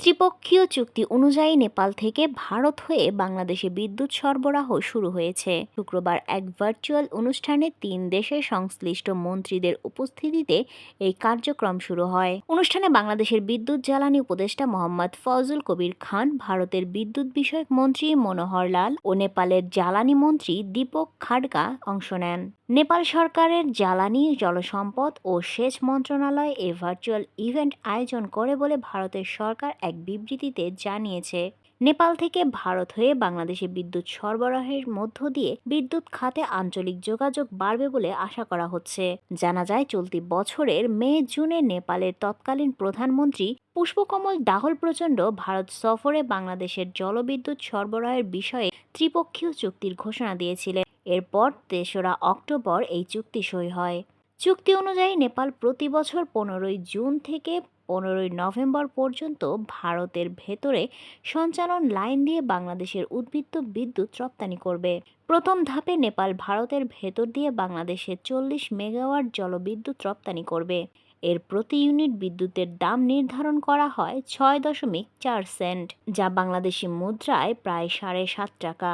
ত্রিপক্ষীয় চুক্তি অনুযায়ী নেপাল থেকে ভারত হয়ে বাংলাদেশে বিদ্যুৎ সরবরাহ শুরু হয়েছে। শুক্রবার এক ভার্চুয়াল অনুষ্ঠানে 3 দেশের সংশ্লিষ্ট মন্ত্রীদের উপস্থিতিতে এই কার্যক্রম শুরু হয়। অনুষ্ঠানে বাংলাদেশের বিদ্যুৎ জ্বালানি উপদেষ্টা মোহাম্মদ ফজল কবির খান, ভারতের বিদ্যুৎ বিষয়ক মন্ত্রী মনোহর লাল ও নেপালের জ্বালানি মন্ত্রী দীপক খাড়গা অংশ নেন। নেপাল সরকারের জ্বালানি, জলসম্পদ ও সেচ মন্ত্রণালয় এই ভার্চুয়াল ইভেন্ট আয়োজন করে বলে ভারতের সরকার এক বিবৃতিতে জানিয়েছে। নেপাল থেকে ভারত হয়ে বাংলাদেশে বিদ্যুৎ সরবরাহের মধ্য দিয়ে বিদ্যুৎ খাতে আঞ্চলিক যোগাযোগ বাড়বে বলে আশা করা হচ্ছে। জানা যায়, চলতি বছরের মে-জুনে নেপালের তৎকালীন প্রধানমন্ত্রী পুষ্পকমল দাহল প্রচণ্ড ভারত সফরে বাংলাদেশের জলবিদ্যুৎ সরবরাহের বিষয়ে ত্রিপক্ষীয় চুক্তির ঘোষণা দিয়েছিলেন। এরপর ৩রা অক্টোবর এই চুক্তি সই হয়। চুক্তি অনুযায়ী নেপাল প্রতি বছর 15ই জুন থেকে 15ই নভেম্বর পর্যন্ত ভারতের ভেতরে সঞ্চালন লাইন দিয়ে বাংলাদেশের উদ্বৃত্ত বিদ্যুৎ রপ্তানি করবে। প্রথম ধাপে নেপাল ভারতের ভেতর দিয়ে বাংলাদেশে 40 মেগাওয়াট জলবিদ্যুৎ রপ্তানি করবে। এর প্রতি ইউনিট বিদ্যুতের দাম নির্ধারণ করা হয় 6.4 সেন্ট, যা বাংলাদেশি মুদ্রায় প্রায় 7.5 টাকা।